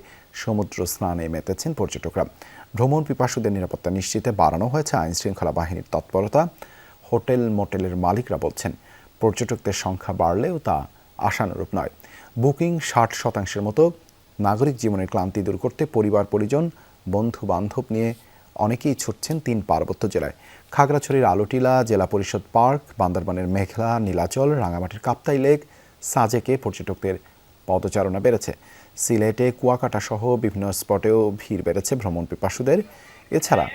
সমুদ্র স্নানে মেতেছেন পর্যটকরা। ভ্রমণ পিপাসুদের নিরাপত্তা নিশ্চিতে বাড়ানো হয়েছে আইন শৃঙ্খলা বাহিনীর তৎপরতা। হোটেল মোটেলের মালিকরা বলছেন, পর্যটকদের সংখ্যা বাড়লেও তা আশানুরূপ নয়। বুকিং 60% মতো। নাগরিক জীবনের ক্লান্তি দূর করতে পরিবার পরিজন, বন্ধু বান্ধব নিয়ে অনেকেই ছুটছেন 3 পার্বত্য জেলায়। খাগড়াছড়ির আলোটিলা, জেলা পরিষদ পার্ক, বান্দরবানের মেঘলা, নীলাচল, রাঙামাটির কাপ্তাই লেক, সাজেকে পর্যটকদের পদচারণা বেড়েছে। সিলেটে কুয়াকাটা সহ বিভিন্ন স্পটেও ভিড় বেড়েছে ভ্রমণ পিপাসুদের। এছাড়া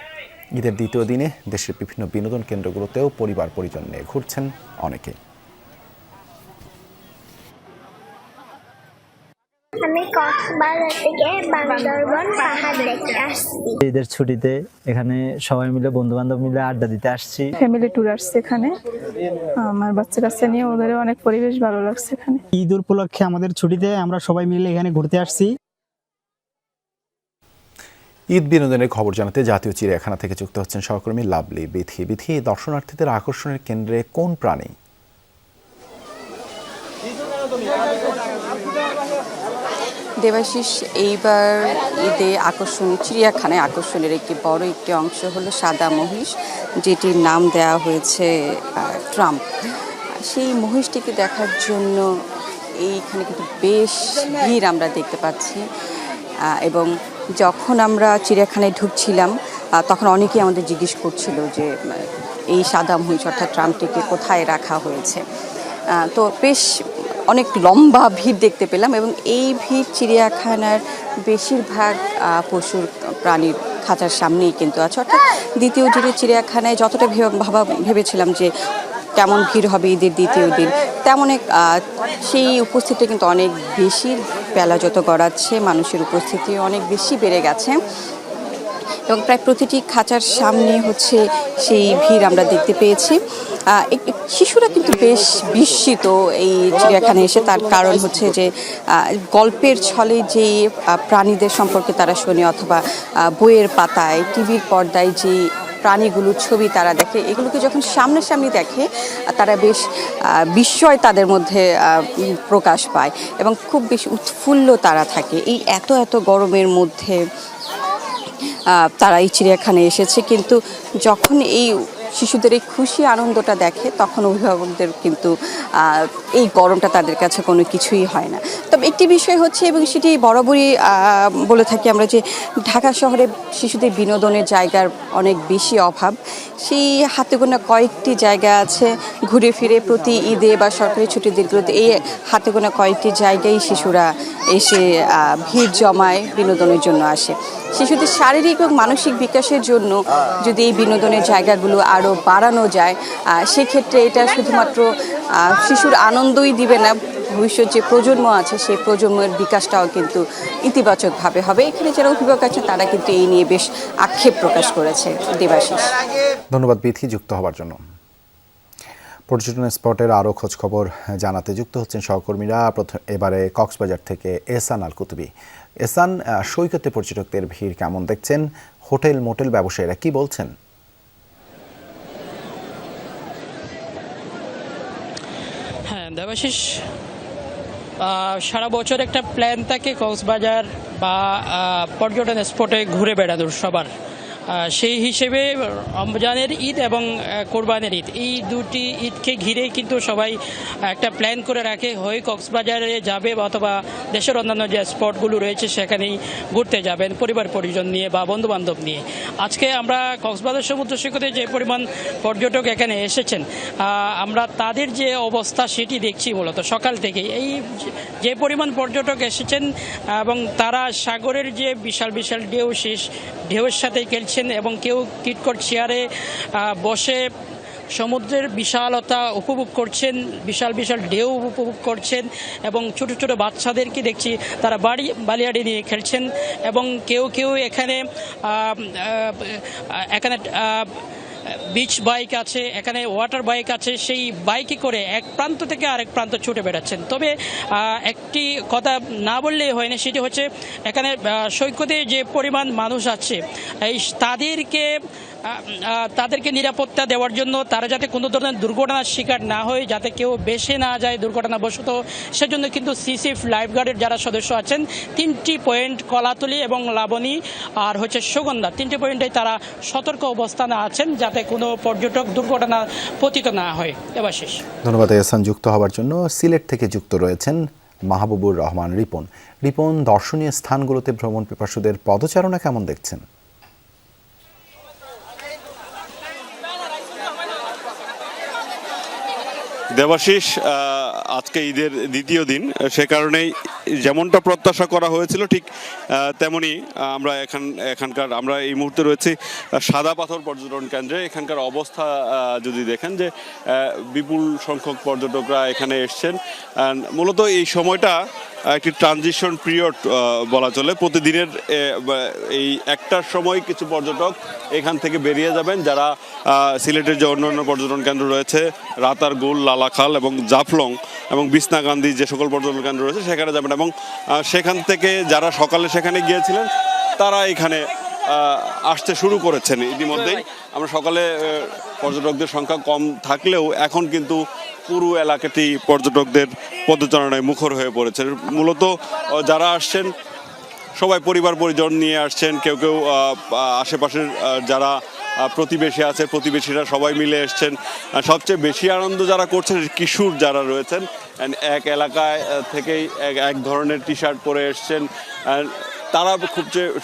ঈদের দ্বিতীয় দিনে দেশের বিভিন্ন বিনোদন কেন্দ্রগুলোতেও পরিবার পরিজন নিয়ে ঘুরছেন অনেকে। আমি কক্সবাজার থেকে বান্দরবান পাহাড় দেখতে আসছি। ঈদের ছুটিতে এখানে সবাই মিলে, বন্ধু বান্ধব মিলে আড্ডা দিতে আসছি। ফ্যামিলি ট্যুর আসছে এখানে, আমার বাচ্চা কাচ্চা নিয়ে, ওদেরও অনেক পরিবেশ ভালো লাগছে এখানে। ঈদ উপলক্ষে আমাদের ছুটিতে আমরা সবাই মিলে এখানে ঘুরতে আসছি। ঈদ বিনোদনের খবর জানাতে জাতীয় চিড়িয়াখানা থেকে যুক্ত হচ্ছেন সহকর্মী লাভলি বিথি। বিথি, দর্শনার্থীদের আকর্ষণের কেন্দ্রে কোন প্রাণী? দেবাশিস, এইবার ঈদে চিড়িয়াখানায় আকর্ষণের একটি অংশ হলো সাদা মহিষ, যেটির নাম দেওয়া হয়েছে ট্রাম্প। সেই মহিষটিকে দেখার জন্য এইখানে কিন্তু বেশ ভিড় আমরা দেখতে পাচ্ছি। এবং যখন আমরা চিড়িয়াখানায় ঢুকছিলাম তখন অনেকেই আমাদের জিজ্ঞেস করছিল যে এই সাদা মহিষ অর্থাৎ ট্রাম্পটিকে কোথায় রাখা হয়েছে। তো বেশ অনেক লম্বা ভিড় দেখতে পেলাম এবং এই ভিড় চিড়িয়াখানার বেশিরভাগ পশুর প্রাণীর খাঁচার সামনেই কিন্তু আছে। অর্থাৎ দ্বিতীয় দিনের চিড়িয়াখানায় যতটা ভেবেছিলাম যে কেমন ভিড় হবে ঈদের দ্বিতীয় দিন, তেমন সেই উপস্থিতিটা কিন্তু অনেক বেশি। বেলা যত গড়াচ্ছে মানুষের উপস্থিতি অনেক বেশি বেড়ে গেছে এবং প্রায় প্রতিটি খাঁচার সামনে হচ্ছে সেই ভিড় আমরা দেখতে পেয়েছি। শিশুরা কিন্তু বেশ বিস্মিত এই চিড়িয়াখানায় এসে। তার কারণ হচ্ছে যে গল্পের ছলে যে প্রাণীদের সম্পর্কে তারা শোনে অথবা বইয়ের পাতায়, টিভির পর্দায় যে প্রাণীগুলোর ছবি তারা দেখে, এগুলোকে যখন সামনাসামনি দেখে তারা বেশ বিস্ময় তাদের মধ্যে প্রকাশ পায় এবং খুব বেশি উৎফুল্ল তারা থাকে। এই এত গরমের মধ্যে তারা এই চিড়িয়াখানায় এসেছে, কিন্তু যখন এই শিশুদের এই খুশি আনন্দটা দেখে তখন অভিভাবকদের কিন্তু এই গরমটা তাদের কাছে কোনো কিছুই হয় না। তবে একটি বিষয় হচ্ছে, এবং সেটি বরাবরই বলে থাকি আমরা, যে ঢাকা শহরে শিশুদের বিনোদনের জায়গার অনেক বেশি অভাব। সেই হাতে গোনা কয়েকটি জায়গা আছে, ঘুরে ফিরে প্রতি ঈদে বা সরকারি ছুটির দিনগুলোতে এই হাতে গোনা কয়েকটি জায়গায় শিশুরা এসে ভিড় জমায়, বিনোদনের জন্য আসে। শিশুদের শারীরিক এবং মানসিক বিকাশের জন্য যদি এই বিনোদনের জায়গাগুলো আরও বাড়ানো যায়, সেক্ষেত্রে এটা শুধুমাত্র শিশুর আনন্দই দিবে না, ভবিষ্যৎ যে প্রজন্ম আছে সেই প্রজন্মের বিকাশটাও কিন্তু ইতিবাচকভাবে হবে। এখানে যারা অভিভাবক আছে তারা কিন্তু এই নিয়ে বেশ আক্ষেপ প্রকাশ করেছে। দেবাশিস, ধন্যবাদ বিথি যুক্ত হওয়ার জন্য। পর্যটন স্পটের আরও খোঁজ খবর জানাতে যুক্ত হচ্ছেন সহকর্মীরা। এবারে কক্সবাজার থেকে এহসান আল কুতুবী। এহসান, সৈকতে পর্যটকদের ভিড় কেমন দেখছেন? হোটেল মোটেল ব্যবসায়ীরা কি বলছেন? হ্যাঁ দেবাশিস, সারা বছর একটা প্ল্যান থাকে কক্সবাজার বা পর্যটন স্পটে ঘুরে বেড়ানোর সবার। সেই হিসেবে রমজানের ঈদ এবং কোরবানের ঈদ, এই দুটি ঈদকে ঘিরেই কিন্তু সবাই একটা প্ল্যান করে রাখে, হয় কক্সবাজারে যাবে অথবা দেশের অন্যান্য যে স্পটগুলো রয়েছে সেখানেই ঘুরতে যাবেন পরিবার পরিজন নিয়ে বা বন্ধুবান্ধব নিয়ে। আজকে আমরা কক্সবাজার সমুদ্র সৈকতে যে পরিমাণ পর্যটক এখানে এসেছেন, আমরা তাদের যে অবস্থা সেটি দেখছি মূলত সকাল থেকেই। এই যে পরিমাণ পর্যটক এসেছেন এবং তারা সাগরের যে বিশাল বিশাল ঢেউ, শেষ ঢেউয়ের সাথে খেলছেন এবং কেউ কিটকট চেয়ারে বসে সমুদ্রের বিশালতা উপভোগ করছেন, বিশাল বিশাল ঢেউ উপভোগ করছেন এবং ছোট ছোট বাচ্চাদেরকে দেখছি তারা বালিয়াড়ি নিয়ে খেলছেন এবং কেউ এখানে বিচ বাইক আছে, এখানে ওয়াটার বাইক আছে, সেই বাইকে করে এক প্রান্ত থেকে আরেক প্রান্ত ছুটে বেড়াচ্ছেন। তবে একটি কথা না বললেই হয় না, সেটি হচ্ছে এখানে সৈকতে যে পরিমাণ মানুষ আছে এই তাদেরকে নিরাপত্তা দেওয়ার জন্য, তারা যাতে কোনো ধরনের দুর্ঘটনার শিকার না হয়, যাতে কেউ বেসে না যায় দুর্ঘটনাবশত, সেজন্য কিন্তু সিসিএফ লাইফগার্ডের যারা সদস্য আছেন 3টি পয়েন্ট কলাতলি এবং লাবণী আর হচ্ছে সুগন্ধা 3টি পয়েন্টে তারা সতর্ক অবস্থানে আছেন যাতে কোনো পর্যটক দুর্ঘটনা পতিত না হয়। এবার শেষ। ধন্যবাদ এহসান যুক্ত হওয়ার জন্য। সিলেট থেকে যুক্ত রয়েছেন মাহবুবুর রহমান রিপন। রিপন, দর্শনীয় স্থানগুলোতে ভ্রমণ পিপাসুদের পদচারণা কেমন দেখছেন? দেবাশিস, আজকে ঈদের দ্বিতীয় দিন, সে কারণেই যেমনটা প্রত্যাশা করা হয়েছিল ঠিক তেমনি আমরা এই মুহূর্তে রয়েছি সাদা পাথর পর্যটন কেন্দ্রে। এখানকার অবস্থা যদি দেখেন যে বিপুল সংখ্যক পর্যটকরা এখানে এসছেন। মূলত এই সময়টা একটি ট্রানজিশন পিরিয়ড বলা চলে। প্রতিদিনের এই একটার সময় কিছু পর্যটক এখান থেকে বেরিয়ে যাবেন, যারা সিলেটের যে অন্যান্য পর্যটন কেন্দ্র রয়েছে রাতারগুল, লালাখাল এবং জাফলং এবং বিছনাকান্দি যে সকল পর্যটন কেন্দ্র রয়েছে সেখানে যাবেন। এবং সেখান থেকে যারা সকালে সেখানে গিয়েছিলেন তারা এখানে আসতে শুরু করেছেন ইতিমধ্যেই। আমরা সকালে পর্যটকদের সংখ্যা কম থাকলেও এখন কিন্তু পুরো এলাকাটি পর্যটকদের পদচারণায় মুখর হয়ে পড়েছে। মূলত যারা আসছেন সবাই পরিবার পরিজন নিয়ে আসছেন, কেউ কেউ আশেপাশের যারা প্রতিবেশী আছে প্রতিবেশীরা সবাই মিলে এসছেন। সবচেয়ে বেশি আনন্দ যারা করছেন কিশোর যারা রয়েছেন, এক এলাকায় থেকেই এক ধরনের টি শার্ট পরে এসছেন, তারা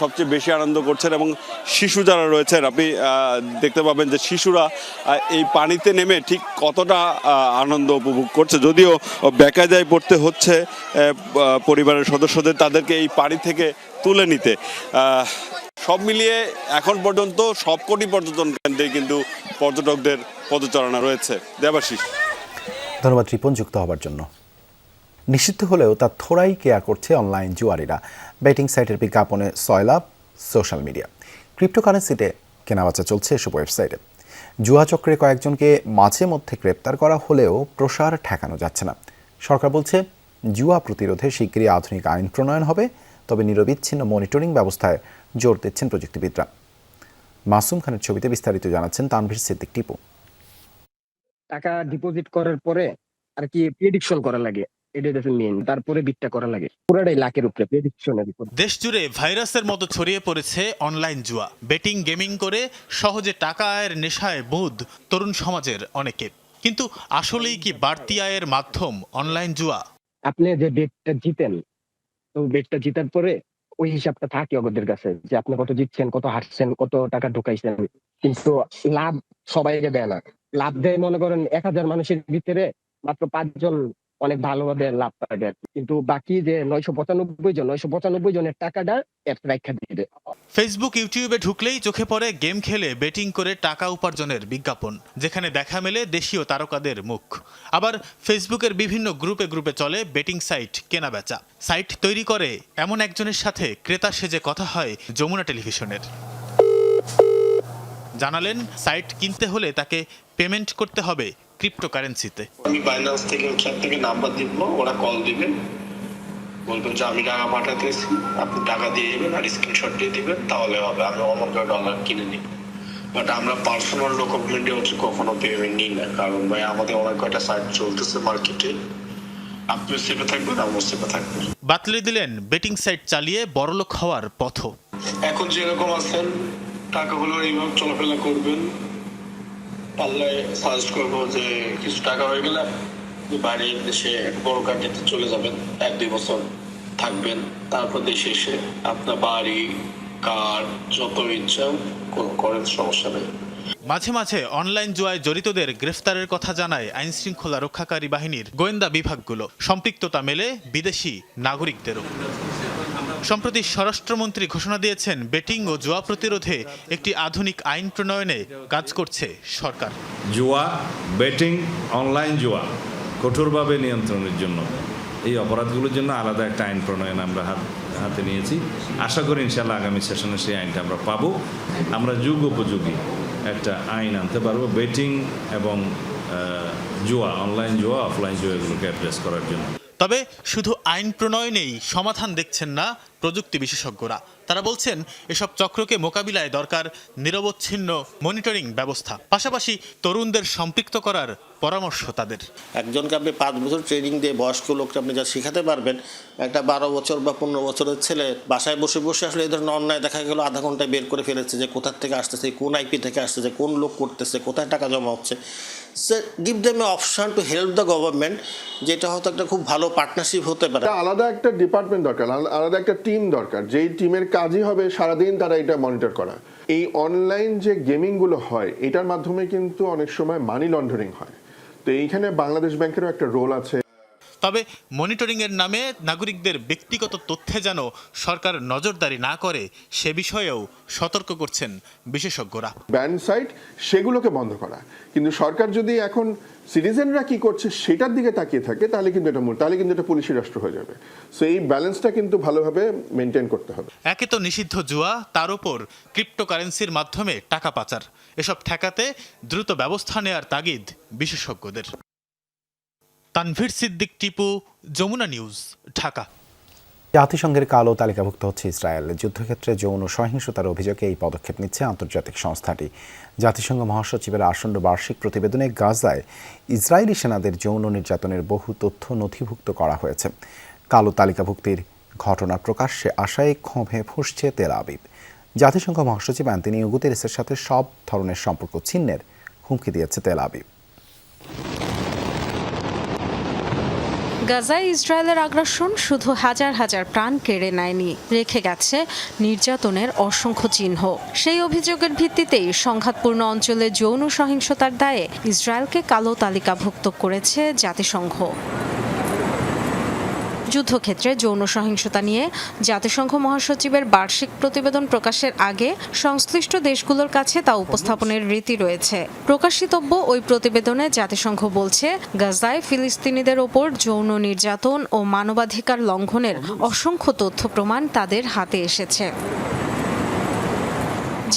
সবচেয়ে বেশি আনন্দ করছেন। এবং শিশু যারা রয়েছেন, আপনি দেখতে পাবেন যে শিশুরা এই পানিতে নেমে ঠিক কতটা আনন্দ উপভোগ করছে। যদিও বেকায়দায় পড়তে হচ্ছে পরিবারের সদস্যদের তাদেরকে এই পানি থেকে তুলে নিতে। সব মিলিয়ে এখন পর্যন্ত সবকটি পর্যটন কেন্দ্রে কিন্তু পর্যটকদের পদচারণা রয়েছে। দেবাশিস। ধন্যবাদ রিপন যুক্ত হবার জন্য। নিষিদ্ধ হলেও তার থোড়াই কেয়ার করছে অনলাইন জুয়ারিরা। বেটিং সাইটের বিজ্ঞাপনে সয়লাভ সোশ্যাল মিডিয়া। ক্রিপ্টোকারেন্সিতে কেনাবেচা চলছে এসব ওয়েবসাইটে। জুয়া চক্রে কয়েকজনকে মাঝে মধ্যে গ্রেপ্তার করা হলেও প্রসার ঠেকানো যাচ্ছে না। সরকার বলছে জুয়া প্রতিরোধে শিগগিরই আধুনিক আইন প্রণয়ন হবে, তবে নিরবিচ্ছিন্ন মনিটরিং ব্যবস্থায় জোর দিচ্ছেন প্রযুক্তিবিদরা। মাসুম খানের ছবিতে বিস্তারিত জানাচ্ছেন তানভীর সিদ্দিক টিপু। টাকা ডিপোজিট করার পরে আর কি প্রেডিকশন করা লাগে, এটা মেইন, তারপরে বিটটা করা লাগে, পুরোটাই লাখের উপরে প্রেডিকশনের উপর। দেশ জুড়ে ভাইরাসের মতো ছড়িয়ে পড়েছে অনলাইন জুয়া। বেটিং গেমিং করে সহজে টাকা আয়ের নেশায় বুধ তরুণ সমাজের অনেকে। কিন্তু আসলেই কি বাড়তি আয়ের মাধ্যম অনলাইন জুয়া? আপনি যে বেটটা জিতেন, তো বেটটা জিতার পরে ওই হিসাবটা থাকে ওদের কাছে যে আপনি কত জিতছেন, কত হারছেন, কত টাকা ঢুকাইছেন। কিন্তু লাভ সবাইকে দেয় না। লাভ দেয় মনে করেন 1000 মানুষের ভিতরে মাত্র 5 জন অনেক ভালোভাবে লাভ পাবে, কিন্তু বাকি যে 995 জনের টাকাটা অ্যাপ রাখা দিবে। ফেসবুক, ইউটিউবে ঢুকলেই চোখে পড়ে গেম খেলে বেটিং করে টাকা উপার্জনের বিজ্ঞাপন, যেখানে দেখা মেলে দেশীয় তারকাদের মুখ। আবার ফেসবুকের বিভিন্ন গ্রুপে চলে বেটিং সাইট কেনাবেচা। সাইট তৈরি করে এমন একজনের সাথে ক্রেতা সেজে কথা হয় যমুনা টেলিভিশনের। জানালেন সাইট কিনতে হলে তাকে পেমেন্ট করতে হবে ক্রিপ্টোকারেন্সিতে। আমি বাইন্যান্স থেকে আপনাকে নাম্বার দিব, ওরা কল দিবে, বলবেন যে আমি টাকা পাঠাতেছি, আপনি টাকা দিয়ে দেবেন আর স্ক্রিনশট দিয়ে দিবেন, তাহলে হবে। আমি $1 কিনে নিই। বাট আমরা পার্সোনাল ডকুমেন্টে কখনো পেমেন্ট নিই না, কারণ ভাই আমাদের অনেক কয়টা সাইট চলতেছে মার্কেটে, আপনি সেফে থাকবেন, আমিও সেফে থাকবেন। বাতলে দিলেন বেটিং সাইট চালিয়ে বড়লোক হওয়ার পথ। এখন যেরকম আছেন টাকাগুলো এইভাবে চলাফেরা করবেন, পারলে সাজেস্ট করবো যে কিছু টাকা হয়ে গেলে বাইরের দেশে বড় কান্ট্রিতে চলে যাবেন, 1-2 বছর থাকবেন, তারপর দেশে এসে আপনার বাড়ি কার যত ইচ্ছা করেন, সমস্যা নেই। মাঝে মাঝে অনলাইন জুয়ায় জড়িতদের গ্রেফতারের কথা জানায় আইন শৃঙ্খলা রক্ষাকারী বাহিনীর গোয়েন্দা বিভাগগুলো। সম্পৃক্ততা মেলে বিদেশি নাগরিকদেরও। সম্প্রতি স্বরাষ্ট্রমন্ত্রী ঘোষণা দিয়েছেন বেটিং ও জুয়া প্রতিরোধে একটি আধুনিক আইন প্রণয়নে কাজ করছে সরকার। জুয়া, বেটিং, অনলাইন জুয়া কঠোরভাবে নিয়ন্ত্রণের জন্য এই অপরাধগুলোর জন্য আলাদা একটা আইন প্রণয়ন আমরা হাতে নিয়েছি। আশা করি ইনশাআল্লাহ আগামী সেশনে সেই আইনটা আমরা পাবো। আমরা যুগ উপযোগী একটা আইন আনতে পারবো বেটিং এবং জুয়া, অনলাইন জুয়া, অফলাইন জুয়া এগুলোকে অ্যাড্রেস করার জন্য। তবে শুধু আইন প্রণয়নেই সমাধান দেখছেন না প্রযুক্তি বিশেষজ্ঞরা। তারা বলছেন এসব চক্রকে মোকাবিলায় দরকার নিরবচ্ছিন্ন মনিটরিং ব্যবস্থা, পাশাপাশি তরুণদের সম্পৃক্ত করার পরামর্শ তাদের। একজনকে আপনি 5 বছর ট্রেনিং দিয়ে বয়স্ক লোককে আপনি যা শেখাতে পারবেন, একটা 12 বছর বা 15 বছরের ছেলে বাসায় বসে বসে আসলে এই ধরনের অন্যায় দেখা গেল আধা ঘন্টায় বের করে ফেলেছে যে কোথা থেকে আসতেছে, কোন আইপি থেকে আসতেছে, কোন লোক করতেছে, কোথায় টাকা জমা হচ্ছে। সে give them a option to help the government, যেটা হয়তো একটা খুব ভালো পার্টনারশিপ হতে পারে। আলাদা একটা ডিপার্টমেন্ট দরকার, আলাদা একটা টিম দরকার, যেই টিমের কাজই হবে সারাদিন তারা এটা মনিটর করা। এই অনলাইন যে গেমিংগুলো হয় এটার মাধ্যমে কিন্তু অনেক সময় মানি লন্ডারিং হয়, তো এইখানে বাংলাদেশ ব্যাংকেরও একটা রোল আছে। তবে মনিটরিংয়ের নামে নাগরিকদের ব্যক্তিগত তথ্যে যেন সরকার নজরদারি না করে সে বিষয়েও সতর্ক করছেন বিশেষজ্ঞরা। ব্যান সাইট সেগুলোকে বন্ধ করা, কিন্তু সরকার যদি এখন সিটিজেনরা কি করছে সেটার দিকে তাকিয়ে থাকে তাহলে কিন্তু এটা পুলিশি রাষ্ট্র হয়ে যাবে। সো এই ব্যালেন্সটা কিন্তু ভালোভাবে মেনটেন করতে হবে। একে তো নিষিদ্ধ জুয়া, তার উপর ক্রিপ্টোকারেন্সির মাধ্যমে টাকা পাচার, এসব ঠেকাতে দ্রুত ব্যবস্থা নেয়ার তাগিদ বিশেষজ্ঞদের। তানভীর সিদ্দিক, টিপু, যমুনা নিউজ, ঢাকা। জাতিসংঘের কালো তালিকাভুক্ত হচ্ছে ইসরায়েল। যুদ্ধক্ষেত্রে যৌন সহিংসতার অভিযোগে এই পদক্ষেপ নিচ্ছে আন্তর্জাতিক সংস্থাটি। জাতিসংঘ মহাসচিবের আসন্ন বার্ষিক প্রতিবেদনে গাজায় ইসরায়েলি সেনাদের যৌন নির্যাতনের বহু তথ্য নথিভুক্ত করা হয়েছে। কালো তালিকাভুক্তির ঘটনা প্রকাশ্যে আসায় ক্ষোভে ফুঁসছে তেল আবিব। জাতিসংঘ মহাসচিব অ্যান্তোনিও গুতেরেসের সাথে সব ধরনের সম্পর্ক ছিন্নের হুমকি দিয়েছে তেল আবিব। গাজায় ইসরায়েলের আগ্রাসন শুধু হাজার হাজার প্রাণ কেড়ে নেয়নি, রেখে গেছে নির্যাতনের অসংখ্য চিহ্ন। সেই অভিযোগের ভিত্তিতেই সংঘাতপূর্ণ অঞ্চলে যৌন সহিংসতার দায়ে ইসরায়েলকে কালো তালিকাভুক্ত করেছে জাতিসংঘ। যুদ্ধক্ষেত্রে যৌন সহিংসতা নিয়ে জাতিসংঘ মহাসচিবের বার্ষিক প্রতিবেদন প্রকাশের আগে সংশ্লিষ্ট দেশগুলোর কাছে তা উপস্থাপনের রীতি রয়েছে। প্রকাশিতব্য ওই প্রতিবেদনে জাতিসংঘ বলছে, গাজায় ফিলিস্তিনিদের ওপর যৌন নির্যাতন ও মানবাধিকার লঙ্ঘনের অসংখ্য তথ্য প্রমাণ তাদের হাতে এসেছে।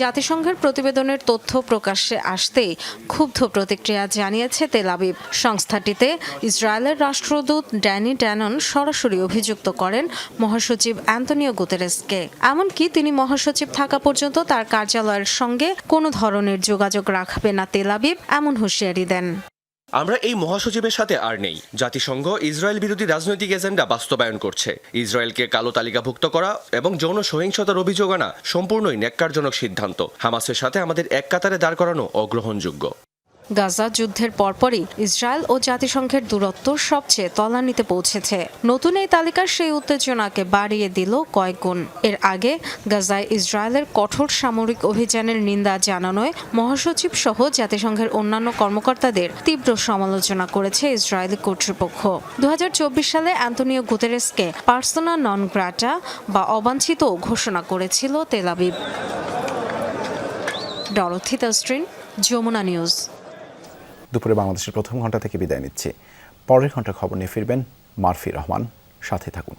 জাতিসংঘের প্রতিবেদনের তথ্য প্রকাশ্যে আসতেই ক্ষুব্ধ প্রতিক্রিয়া জানিয়েছে তেল আবিব। সংস্থাটিতে ইসরায়েলের রাষ্ট্রদূত ড্যানি ড্যানন সরাসরি অভিযুক্ত করেন মহাসচিব অ্যান্তোনিও গুতেরেসকে। এমনকি তিনি মহাসচিব থাকা পর্যন্ত তার কার্যালয়ের সঙ্গে কোনো ধরনের যোগাযোগ রাখবে না তেল আবিব, এমন হুঁশিয়ারি দেন। আমরা এই মহাসচিবের সাথে আর নেই। জাতিসংঘ ইসরায়েল বিরোধী রাজনৈতিক এজেন্ডা বাস্তবায়ন করছে। ইসরায়েলকে কালো তালিকাভুক্ত করা এবং যৌন সহিংসতার অভিযোগ আনা সম্পূর্ণই ন্যাক্কারজনক সিদ্ধান্ত। হামাসের সাথে আমাদের এক কাতারে দাঁড় করানো অগ্রহণযোগ্য। গাজা যুদ্ধের পরপরই ইসরায়েল ও জাতিসংঘের দূরত্ব সবচেয়ে তলানিতে পৌঁছেছে। নতুন এই তালিকার সেই উত্তেজনাকে বাড়িয়ে দিল কয়েক গুণ। এর আগে গাজায় ইসরায়েলের কঠোর সামরিক অভিযানের নিন্দা জানানোয় মহাসচিব সহ জাতিসংঘের অন্যান্য কর্মকর্তাদের তীব্র সমালোচনা করেছে ইসরায়েলি কর্তৃপক্ষ। 2024 সালে অ্যান্তোনিও গুতেরেসকে পার্সোনা নন গ্রাটা বা অবাঞ্ছিত ঘোষণা করেছিল তেল আবিব। ডরথি তাস্ট্রিন, যমুনা নিউজ। দুপুরে বাংলাদেশের প্রথম ঘন্টা থেকে বিদায় নিচ্ছি। পরের ঘন্টার খবর নিয়ে ফিরবেন মারফি রহমান। সাথে থাকুন।